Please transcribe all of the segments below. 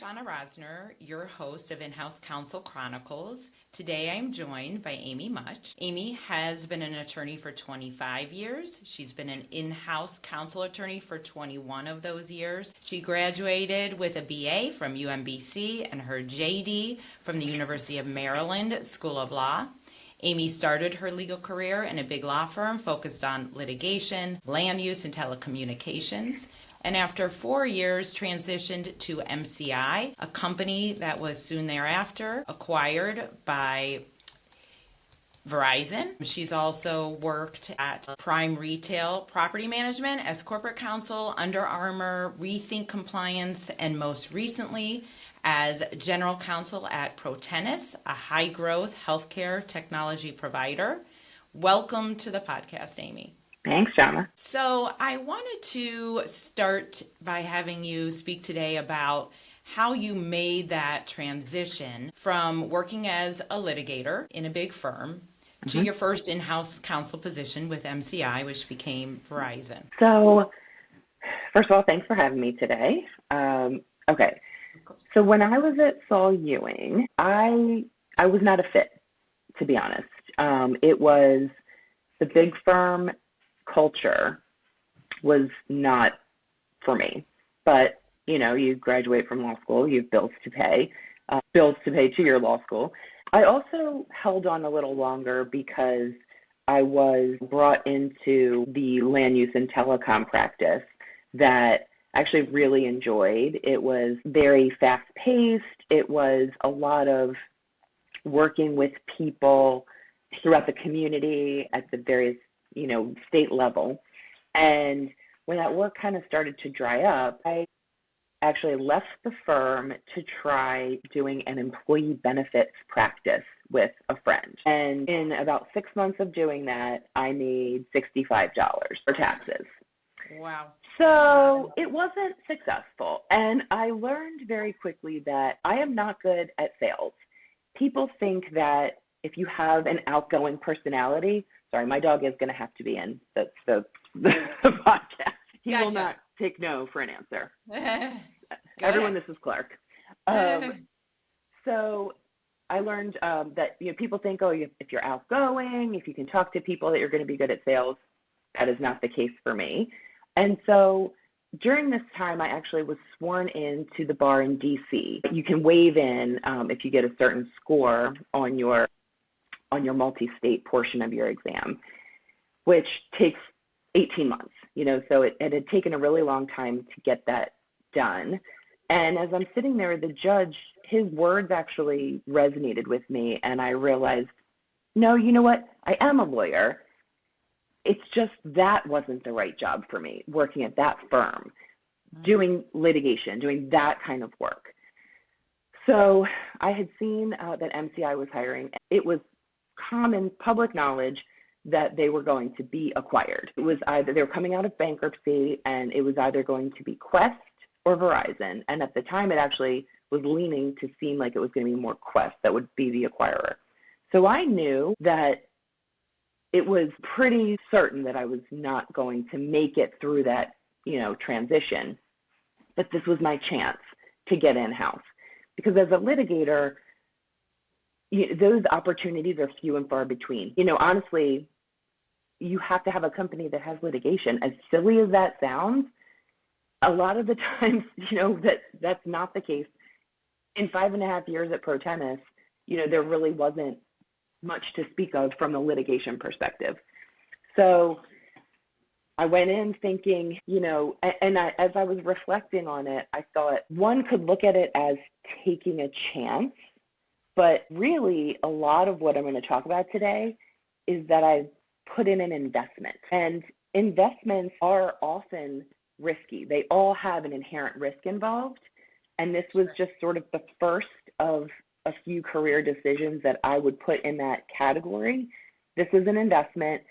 Shawna Rosner, your host of In-House Counsel Chronicles. Today I'm joined by Amy Mutch. Amy has been an attorney for 25 years. She's been an in-house counsel attorney for 21 of those years. She graduated with a BA from UMBC and her JD from the University of Maryland School of Law. Amy started her legal career in a big law firm focused on litigation, land use, and telecommunications. And after 4 years, transitioned to MCI, a company that was soon thereafter acquired by Verizon. She's also worked at Prime Retail Property Management as corporate counsel, Under Armour, Rethink Compliance, and most recently as general counsel at Protenus, a high-growth healthcare technology provider. Welcome to the podcast, Amy. Thanks, Shawna. So I wanted to start by having you speak today about how you made that transition from working as a litigator in a big firm to your first in-house counsel position with MCI, which became Verizon. So, first of all, thanks for having me today. Okay. So when I was at Saul Ewing, I was not a fit, to be honest. It was the big firm culture was not for me. But, you know, you graduate from law school, you have bills to pay to your law school. I also held on a little longer because I was brought into the land use and telecom practice that I actually really enjoyed. It was very fast-paced. It was a lot of working with people throughout the community at the various state level. And when that work kind of started to dry up, I actually left the firm to try doing an employee benefits practice with a friend. And in about 6 months of doing that, I made $65 for taxes. Wow. So it wasn't successful. And I learned very quickly that I am not good at sales. People think that if you have an outgoing personality, sorry, my dog is going to have to be in. That's the podcast. He Gotcha. will not take no for an answer. Everyone, this is Clark. So I learned that people think, if you're outgoing, if you can talk to people, that you're going to be good at sales. That is not the case for me. And so during this time, I actually was sworn into the bar in DC. You can waive in if you get a certain score on your multi-state portion of your exam, which takes 18 months, so it had taken a really long time to get that done. And as I'm sitting there, the judge, his words actually resonated with me, and I realized, no, you know what? I am a lawyer. It's just that wasn't the right job for me, working at that firm, doing litigation, doing that kind of work. So I had seen that MCI was hiring. It was common public knowledge that they were going to be acquired. It was either they were coming out of bankruptcy, and it was either going to be Quest or Verizon. And at the time, it actually was leaning to seem like it was going to be more Quest that would be the acquirer. So I knew that it was pretty certain that I was not going to make it through that, transition. But this was my chance to get in-house. Because as a litigator, those opportunities are few and far between. Honestly, you have to have a company that has litigation. As silly as that sounds, a lot of the times, that's not the case. In 5.5 years at Protenus, there really wasn't much to speak of from the litigation perspective. So I went in thinking, as I was reflecting on it, I thought one could look at it as taking a chance. But really, a lot of what I'm going to talk about today is that I've put in an investment. And investments are often risky. They all have an inherent risk involved. And this was just sort of the first of a few career decisions that I would put in that category. This is an investment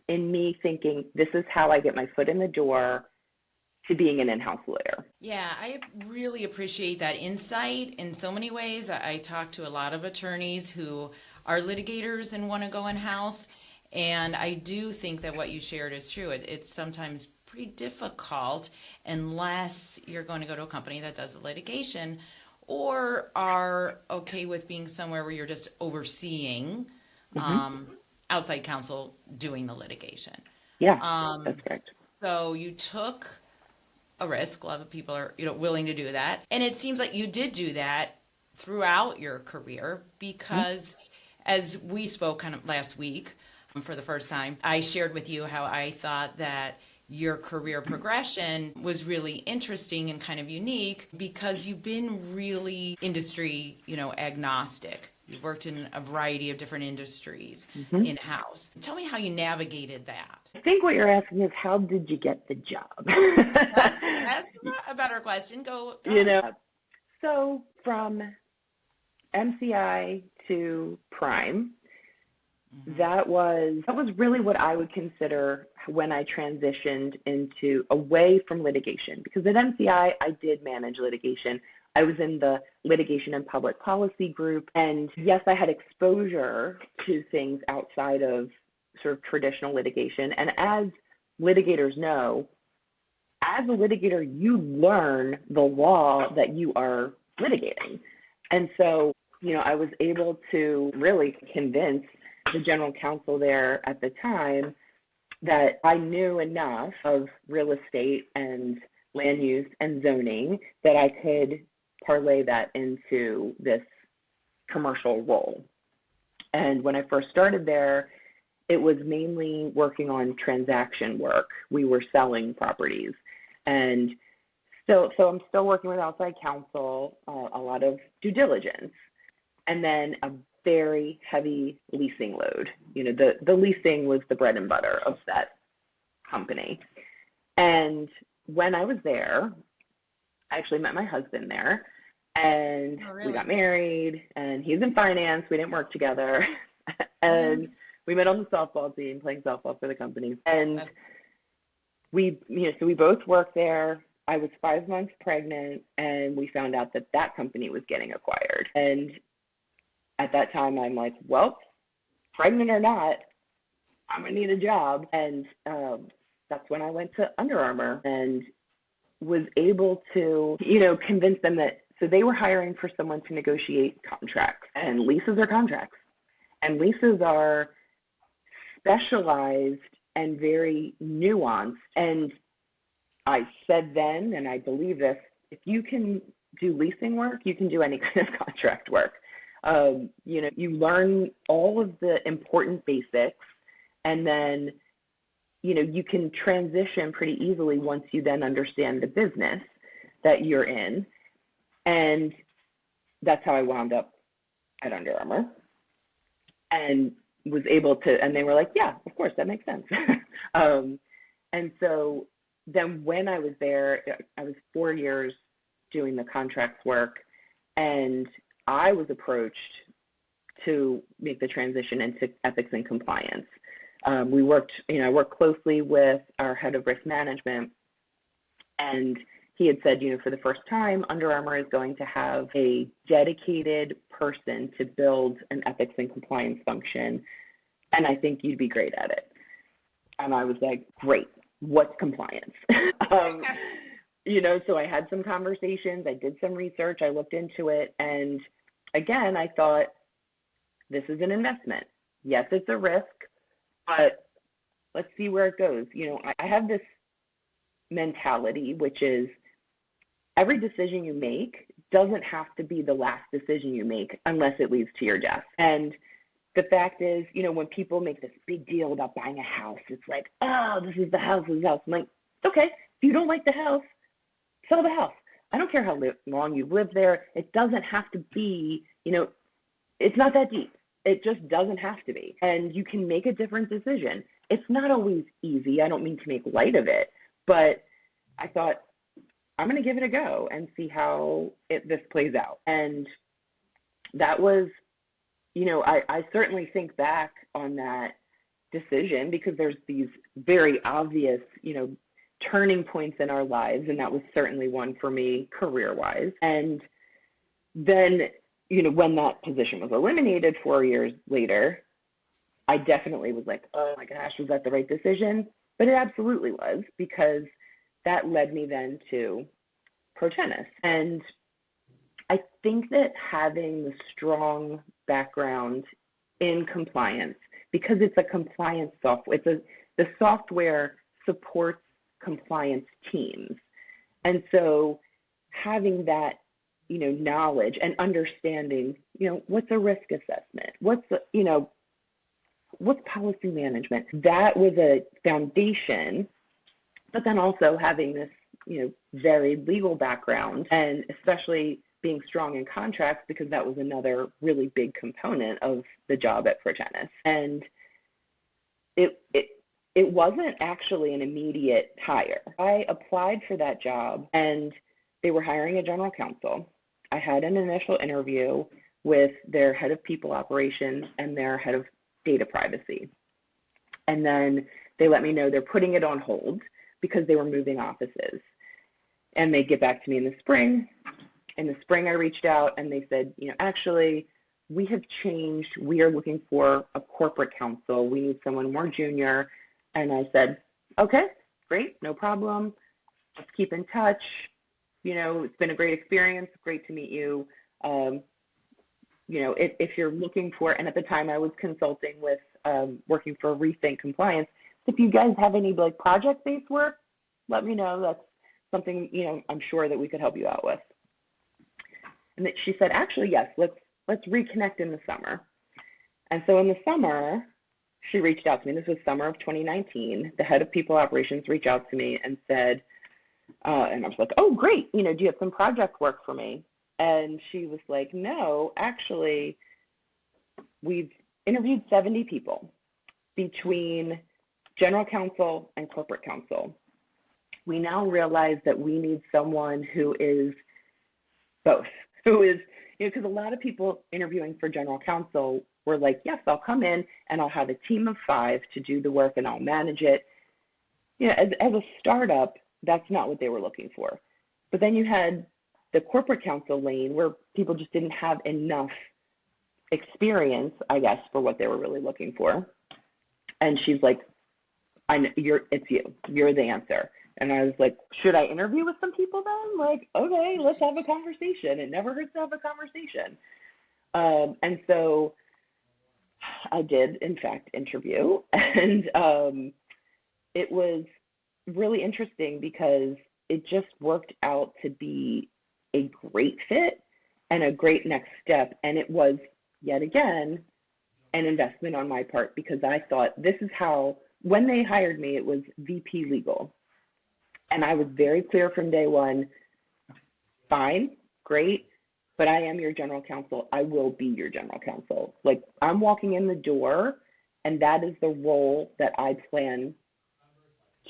in me thinking, this is how I get my foot in the door to being an in-house lawyer. Yeah, I really appreciate that insight in so many ways. I talk to a lot of attorneys who are litigators and want to go in-house, and I do think that what you shared is true. It's sometimes pretty difficult unless you're going to go to a company that does the litigation, or are okay with being somewhere where you're just overseeing outside counsel doing the litigation. Yeah, Um, that's correct. so you took a risk. A lot of people are, willing to do that. And it seems like you did do that throughout your career because as we spoke kind of last week for the first time, I shared with you how I thought that your career progression was really interesting and kind of unique because you've been really industry, agnostic. You've worked in a variety of different industries in-house. Tell me how you navigated that. I think what you're asking is, how did you get the job? That's a better question. Go You on. know, so from MCI to Prime, that was really what I would consider when I transitioned into away from litigation. Because at MCI, I did manage litigation. I was in the litigation and public policy group. And yes, I had exposure to things outside of sort of traditional litigation. And as litigators know, as a litigator, you learn the law that you are litigating. And so, I was able to really convince the general counsel there at the time that I knew enough of real estate and land use and zoning that I could parlay that into this commercial role. And when I first started there, it was mainly working on transaction work. We were selling properties. And so I'm still working with outside counsel, a lot of due diligence, and then a very heavy leasing load. The leasing was the bread and butter of that company. And when I was there, I actually met my husband there, and we got married, and he's in finance. We didn't work together. And we met on the softball team playing softball for the company. And so we both worked there. I was 5 months pregnant, and we found out that that company was getting acquired. And at that time, I'm like, well, pregnant or not, I'm going to need a job. And that's when I went to Under Armour and was able to, convince them that, so they were hiring for someone to negotiate contracts. And leases are contracts. And leases are specialized and very nuanced. And I said then, and I believe this, if you can do leasing work, you can do any kind of contract work. You learn all of the important basics, and then, you can transition pretty easily once you then understand the business that you're in. And that's how I wound up at Under Armour and was able to, and they were like, yeah, of course, that makes sense. And so then when I was there, I was 4 years doing the contracts work, and I was approached to make the transition into ethics and compliance. I worked closely with our head of risk management, and he had said, for the first time, Under Armour is going to have a dedicated person to build an ethics and compliance function, and I think you'd be great at it. And I was like, great, what's compliance? So I had some conversations, I did some research, I looked into it, and again, I thought, this is an investment. Yes, it's a risk, but let's see where it goes. I have this mentality, which is every decision you make doesn't have to be the last decision you make unless it leads to your death. And the fact is, when people make this big deal about buying a house, it's like, oh, this is the house, this is the house. I'm like, okay, if you don't like the house, sell the house. I don't care how long you've lived there. It doesn't have to be, it's not that deep. It just doesn't have to be. And you can make a different decision. It's not always easy. I don't mean to make light of it, but I thought, I'm going to give it a go and see how this plays out. And that was, I certainly think back on that decision because there's these very obvious, turning points in our lives. And that was certainly one for me career-wise. And then, when that position was eliminated 4 years later, I definitely was like, oh my gosh, was that the right decision? But it absolutely was, because that led me then to Protenus. And I think that having the strong background in compliance, because it's a compliance software, the software supports compliance teams. And so having that, knowledge and understanding, what's a risk assessment? What's policy management? That was a foundation, but then also having this, varied legal background, and especially being strong in contracts, because that was another really big component of the job at Protenus. And it wasn't actually an immediate hire. I applied for that job and they were hiring a general counsel. I had an initial interview with their head of people operations and their head of data privacy. And then they let me know they're putting it on hold because they were moving offices. And they'd get back to me in the spring. In the spring, I reached out and they said, actually, we have changed. We are looking for a corporate counsel. We need someone more junior. And I said, okay, great, no problem. Let's keep in touch. It's been a great experience. Great to meet you. If you're looking for, and at the time I was consulting with, working for Rethink Compliance. If you guys have any project-based work, let me know. That's something, I'm sure that we could help you out with. And that she said, actually, yes, let's reconnect in the summer. And so in the summer, she reached out to me. This was summer of 2019. The head of people operations reached out to me and said, and I was like, oh, great. Do you have some project work for me? And she was like, no, actually, we've interviewed 70 people between general counsel and corporate counsel. We now realize that we need someone who is both, who is, because a lot of people interviewing for general counsel were like, yes, I'll come in and I'll have a team of 5 to do the work and I'll manage it. As a startup, that's not what they were looking for. But then you had the corporate counsel lane where people just didn't have enough experience, I guess, for what they were really looking for. And she's like, it's you. You're the answer. And I was like, should I interview with some people then? Okay, let's have a conversation. It never hurts to have a conversation. And so I did, in fact, interview. And it was really interesting because it just worked out to be a great fit and a great next step. And it was, yet again, an investment on my part, because I thought this is how, when they hired me, it was VP legal. And I was very clear from day one, fine, great, but I am your general counsel. I will be your general counsel. I'm walking in the door, and that is the role that I plan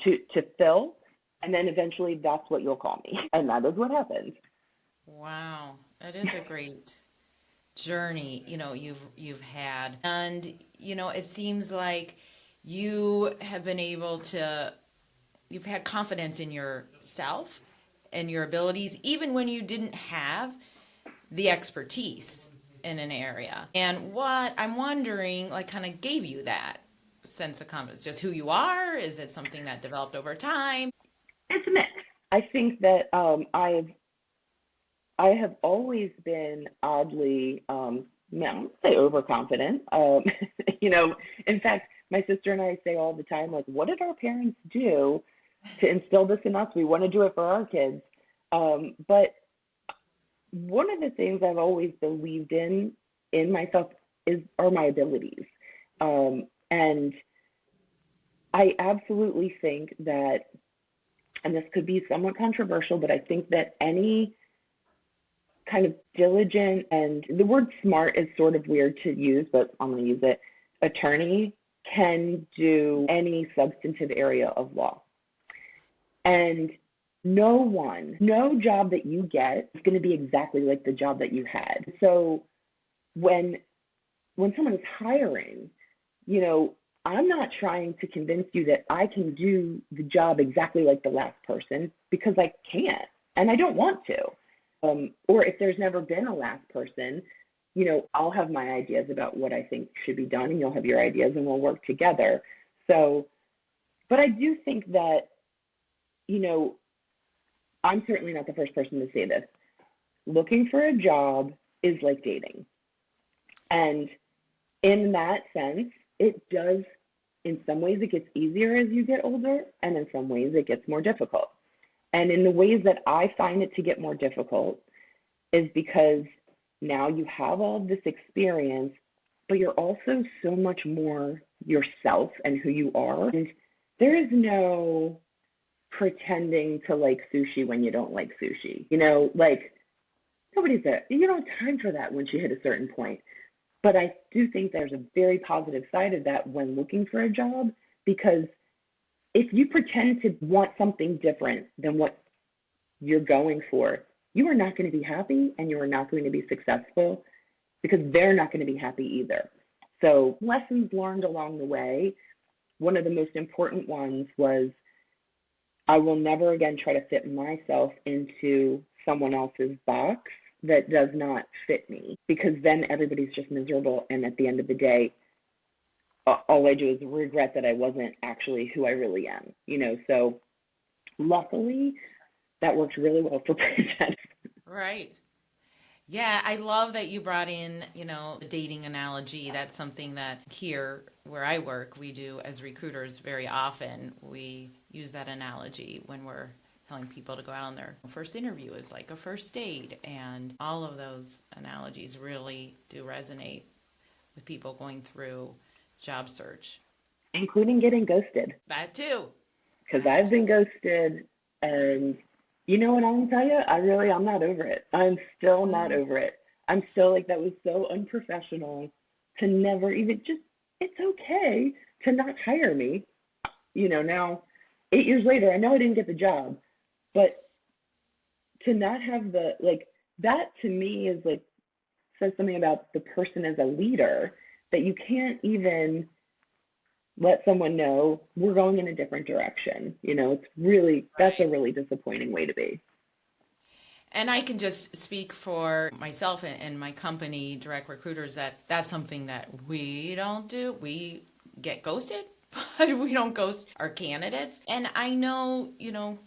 to fill. And then eventually that's what you'll call me. And that is what happened. Wow, that is a great journey, you've had. And, it seems like you have been able to, you've had confidence in yourself and your abilities, even when you didn't have the expertise in an area. And what I'm wondering, kind of gave you that sense of confidence? Just who you are? Is it something that developed over time? It's a mix. I think that I have always been oddly, I don't say overconfident. In fact, my sister and I say all the time, what did our parents do to instill this in us? We want to do it for our kids. But one of the things I've always believed in myself are my abilities. And I absolutely think that, and this could be somewhat controversial, but I think that any kind of diligent, and the word smart is sort of weird to use, but I'm going to use it, attorney can do any substantive area of law. And no job that you get is going to be exactly like the job that you had. So when someone is hiring, I'm not trying to convince you that I can do the job exactly like the last person, because I can't, and I don't want to. Or if there's never been a last person, I'll have my ideas about what I think should be done, and you'll have your ideas, and we'll work together. So, but I do think that, I'm certainly not the first person to say this. looking for a job is like dating. And in that sense, it does, in some ways, it gets easier as you get older, and in some ways, it gets more difficult. And in the ways that I find it to get more difficult is because now you have all of this experience, but you're also so much more yourself and who you are. And there is no pretending to like sushi when you don't like sushi. You know, like nobody's there. You don't have time for that once you hit a certain point. But I do think there's a very positive side of that when looking for a job, because if you pretend to want something different than what you're going for, you are not going to be happy and you are not going to be successful because they're not going to be happy either. So lessons learned along the way, one of the most important ones was I will never again try to fit myself into someone else's box that does not fit me, because then everybody's just miserable. And at the end of the day, all I do is regret that I wasn't actually who I really am, you know? So luckily that worked really well for Protenus. Right. Yeah, I love that you brought in, you know, the dating analogy. That's something that here where I work, we do as recruiters very often. We use that analogy when we're telling people to go out on their first interview is like a first date. And all of those analogies really do resonate with people going through job search. Including getting ghosted. That too. Because I've been ghosted, and you know what I'm gonna tell you? I'm not over it. I'm still not over it. I'm still like, that was so unprofessional to never even it's okay to not hire me. You know, now 8 years later, I know I didn't get the job, but to not have that to me is like, says something about the person as a leader, that you can't even let someone know we're going in a different direction. You know, it's really, that's a really disappointing way to be. And I can just speak for myself and my company, Direct Recruiters, that's something that we don't do. We get ghosted, but we don't ghost our candidates. And I know, you know,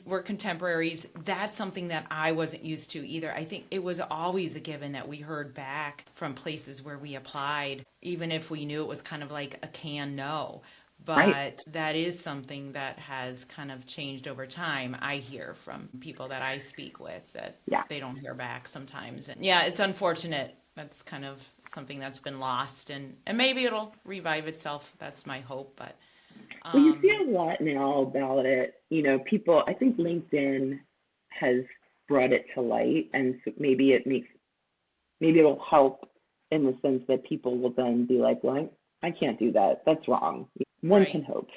we're contemporaries. That's something that I wasn't used to either. I think it was always a given that we heard back from places where we applied, even if we knew it was kind of like a can no. But that is something that has kind of changed over time. I hear from people that I speak with that they don't hear back sometimes. And yeah, it's unfortunate. That's kind of something that's been lost, and maybe it'll revive itself. That's my hope. But well, you see a lot now about it. You know, people, I think LinkedIn has brought it to light, and so maybe it'll help in the sense that people will then be like, well, I can't do that. That's wrong. One can hope.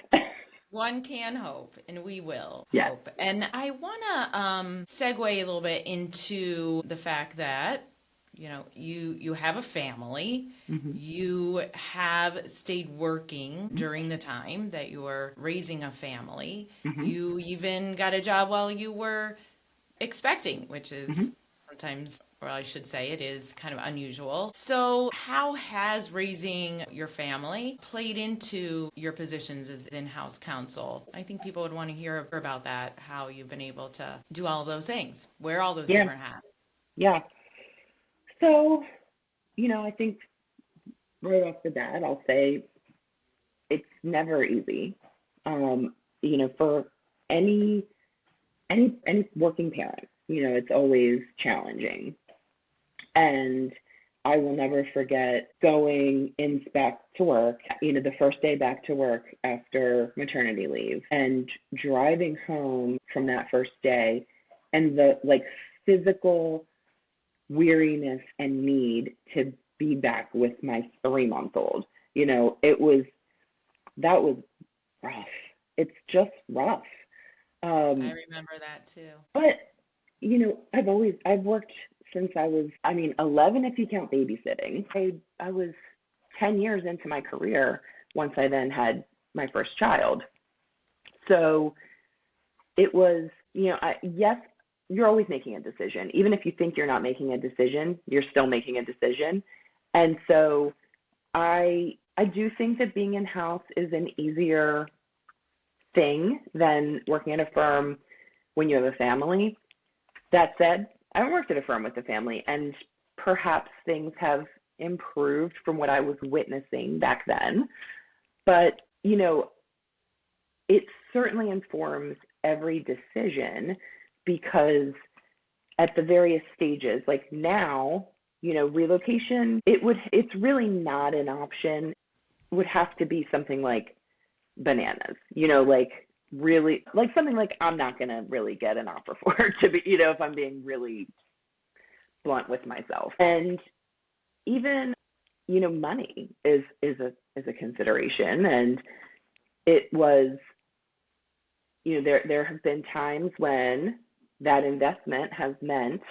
One can hope, and we will hope. And I want to segue a little bit into the fact that, you know, you have a family. Mm-hmm. You have stayed working during the time that you were raising a family. Mm-hmm. You even got a job while you were expecting, which is sometimes, or I should say, it is kind of unusual. So how has raising your family played into your positions as in-house counsel? I think people would want to hear about that, how you've been able to do all of those things, wear all those different hats. Yeah. So, you know, I think right off the bat, I'll say it's never easy. You know, for any working parent, you know, it's always challenging. And I will never forget going back to work, you know, the first day back to work after maternity leave, and driving home from that first day, and the physical weariness and need to be back with my 3-month-old. You know, that was rough. It's just rough. I remember that too. But, you know, I've worked since I was, 11 if you count babysitting. I was 10 years into my career once I then had my first child. So it was, you know, yes, you're always making a decision. Even if you think you're not making a decision, you're still making a decision. And so I do think that being in-house is an easier thing than working at a firm when you have a family. That said, I haven't worked at a firm with a family, and perhaps things have improved from what I was witnessing back then. But, it certainly informs every decision because at the various stages, like now, relocation, it's really not an option. It would have to be something like bananas, like really, like something like I'm not going to really get an offer for to be, if I'm being really blunt with myself. And even, money is a consideration. And it was, there have been times when that investment has meant,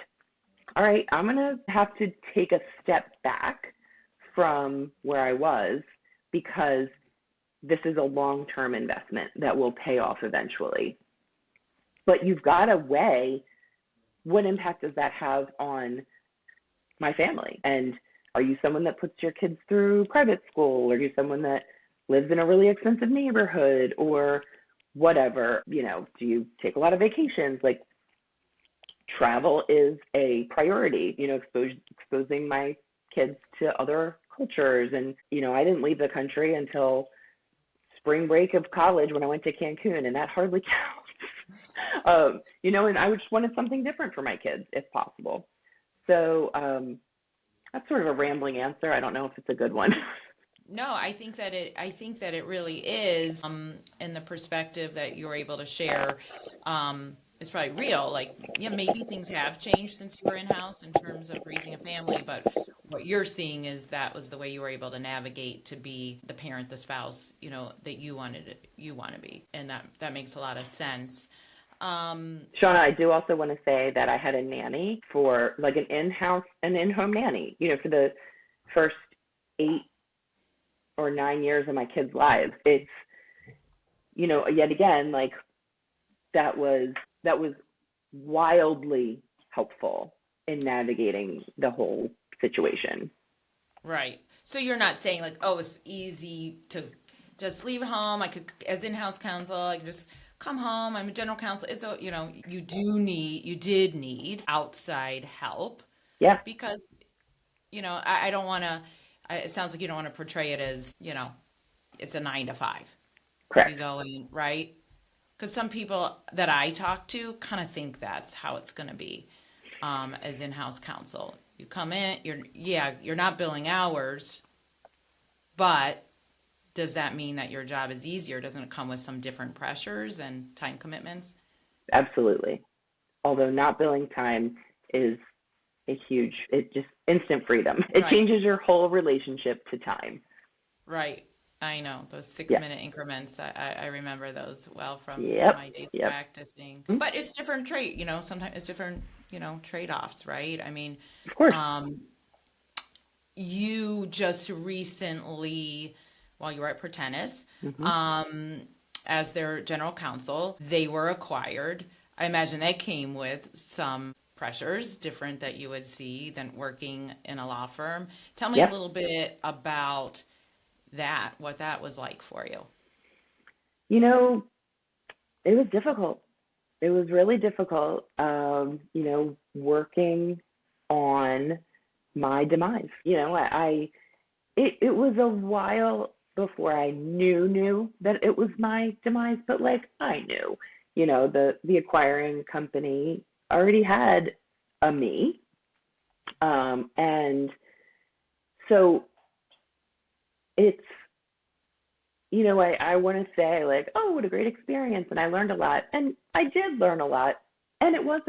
all right, I'm going to have to take a step back from where I was because this is a long-term investment that will pay off eventually. But you've got to weigh what impact does that have on my family? And are you someone that puts your kids through private school? Or are you someone that lives in a really expensive neighborhood or whatever? Do you take a lot of vacations? Like, travel is a priority, exposing my kids to other cultures. And, I didn't leave the country until spring break of college when I went to Cancun, and that hardly counts. And I just wanted something different for my kids if possible. So that's sort of a rambling answer. I don't know if it's a good one. No, I think that it really is, in the perspective that you're able to share, is probably real. Like, yeah, maybe things have changed since you were in-house in terms of raising a family, but what you're seeing is that was the way you were able to navigate to be the parent, the spouse, that you want to be. And that makes a lot of sense. Shawna, I do also want to say that I had a nanny for like an in-home nanny, for the first 8 or 9 years of my kids' lives. It's, yet again, like that was wildly helpful in navigating the whole situation. Right. So you're not saying like, oh, it's easy to just leave home. I could, as in-house counsel, I could just come home. I'm a general counsel. It's you did need outside help. Yeah. Because, I don't want to, it sounds like you don't want to portray it as, it's a 9 to 5. Correct. You go in, right? Because some people that I talk to kind of think that's how it's going to be, as in-house counsel. You come in, you're not billing hours, but does that mean that your job is easier? Doesn't it come with some different pressures and time commitments? Absolutely. Although not billing time is it just instant freedom. It Right. changes your whole relationship to time. Right. I know those 6-minute increments. I remember those well from Yep. my days Yep. practicing. But it's different sometimes it's different, trade-offs, right? I mean, Of course. You just recently, while you were at Protenus, as their general counsel, they were acquired. I imagine that came with some pressures different that you would see than working in a law firm. Tell me a little bit about that, what that was like for you. It was difficult. It was really difficult, working on my demise. It was a while before I knew that it was my demise, but like I knew, the acquiring company already had a me. And so it's, I want to say like, oh, what a great experience. And I learned a lot. And I did learn a lot. And it was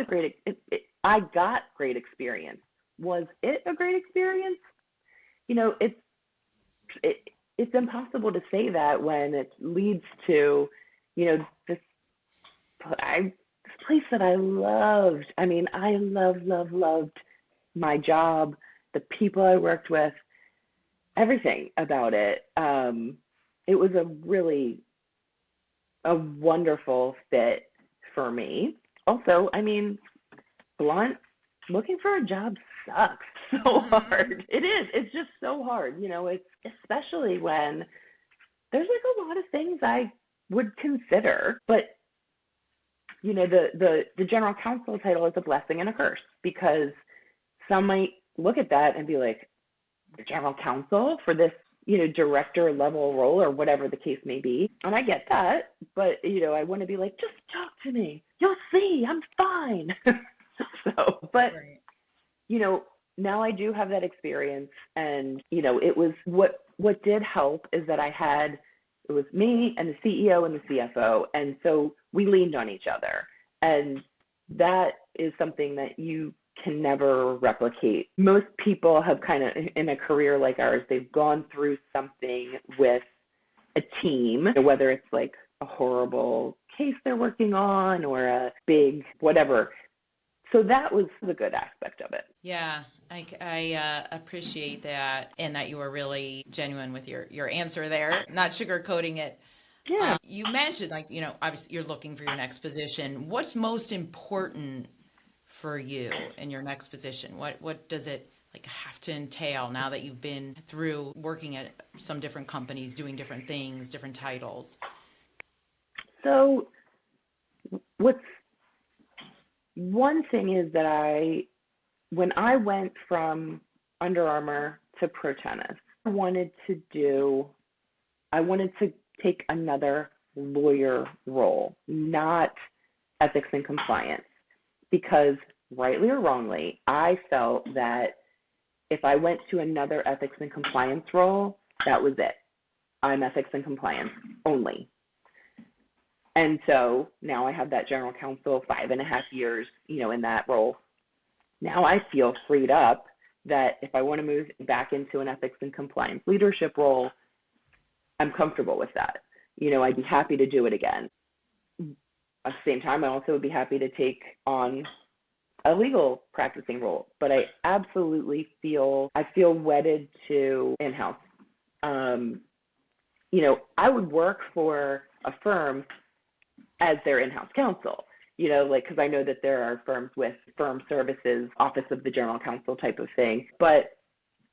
I got great experience. Was it a great experience? It's impossible to say that when it leads to, this place that I loved. I mean, I loved my job, the people I worked with, everything about it. It was a wonderful fit for me. Also, I mean, blunt, looking for a job sucks so hard. It is. It's just so hard. It's especially when there's like a lot of things I would consider, but the general counsel title is a blessing and a curse, because some might look at that and be like, the general counsel for this, director level role or whatever the case may be. And I get that, but, I want to be like, just talk to me. You'll see, I'm fine. But, Right. now I do have that experience, and, it was what did help is that it was me and the CEO and the CFO. And so we leaned on each other. And that is something that you can never replicate. Most people have kind of, in a career like ours, they've gone through something with a team, whether it's like a horrible case they're working on or a big whatever. So that was the good aspect of it. Yeah, I appreciate that, and that you were really genuine with your answer there, not sugarcoating it. Yeah. You mentioned, obviously you're looking for your next position. What's most important for you in your next position? What does it have to entail now that you've been through working at some different companies, doing different things, different titles? So what's one thing is that when I went from Under Armour to Protenus, I wanted to take another lawyer role, not ethics and compliance, because rightly or wrongly, I felt that if I went to another ethics and compliance role, that was it. I'm ethics and compliance only. And so now I have that general counsel 5.5 years, in that role. Now I feel freed up that if I want to move back into an ethics and compliance leadership role, I'm comfortable with that. I'd be happy to do it again. At the same time, I also would be happy to take on a legal practicing role, but I absolutely feel wedded to in-house. I would work for a firm as their in-house counsel, because I know that there are firms with firm services, office of the general counsel type of thing. But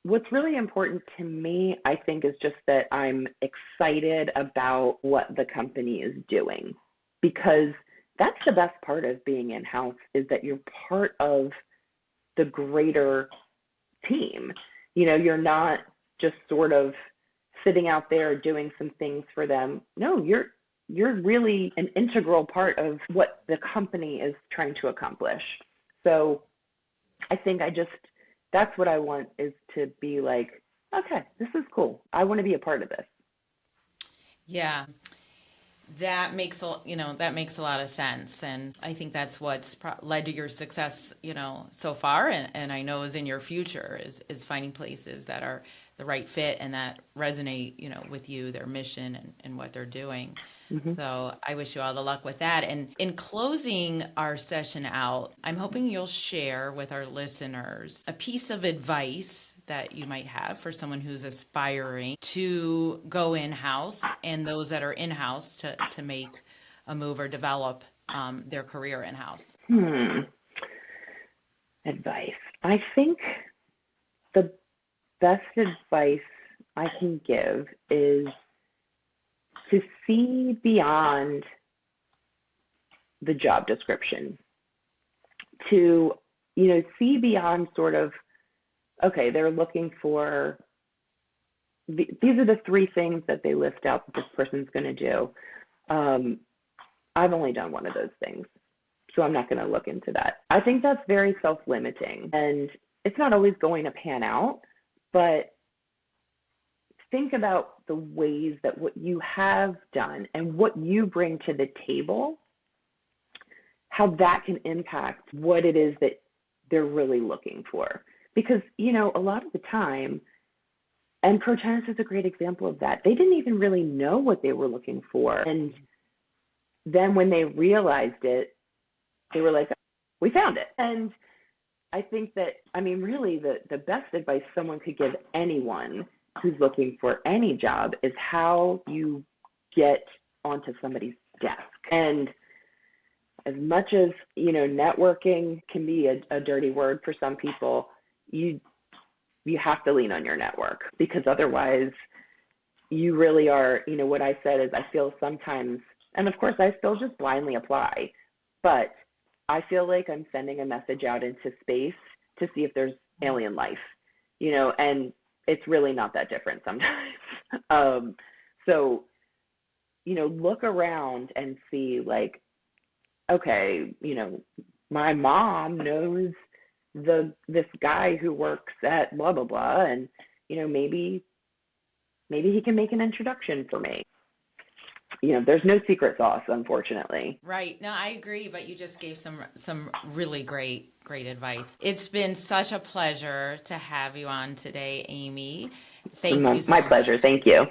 what's really important to me, I think, is just that I'm excited about what the company is doing, because that's the best part of being in-house, is that you're part of the greater team. You're not just sort of sitting out there doing some things for them. No, you're really an integral part of what the company is trying to accomplish. So I think that's what I want, is to be like, okay, this is cool. I want to be a part of this. Yeah. That makes a lot of sense, and I think that's what's led to your success, so far, and I know is in your future, is finding places that are the right fit and that resonate, with you, their mission and what they're doing. Mm-hmm. So I wish you all the luck with that. And in closing our session out, I'm hoping you'll share with our listeners a piece of advice that you might have for someone who's aspiring to go in-house, and those that are in-house to make a move or develop their career in-house. Advice. I think the best advice I can give is to see beyond the job description, to, see beyond sort of, okay, they're looking for, these are the 3 things that they list out that this person's going to do. I've only done one of those things, so I'm not going to look into that. I think that's very self-limiting, and it's not always going to pan out, but think about the ways that what you have done and what you bring to the table, how that can impact what it is that they're really looking for. Because, a lot of the time, and Protenus is a great example of that, they didn't even really know what they were looking for. And then when they realized it, they were like, we found it. And I think that, really the best advice someone could give anyone who's looking for any job is how you get onto somebody's desk. And as much as, networking can be a dirty word for some people, you have to lean on your network, because otherwise you really are, what I said is I feel sometimes, and of course I still just blindly apply, but I feel like I'm sending a message out into space to see if there's alien life, and it's really not that different sometimes. So, look around and see like, okay, my mom knows this guy who works at blah blah blah, and maybe he can make an introduction for me. There's no secret sauce, unfortunately. Right. No, I agree, but you just gave some really great advice. It's been such a pleasure to have you on today, Amy. Thank you so My pleasure. much. Thank you.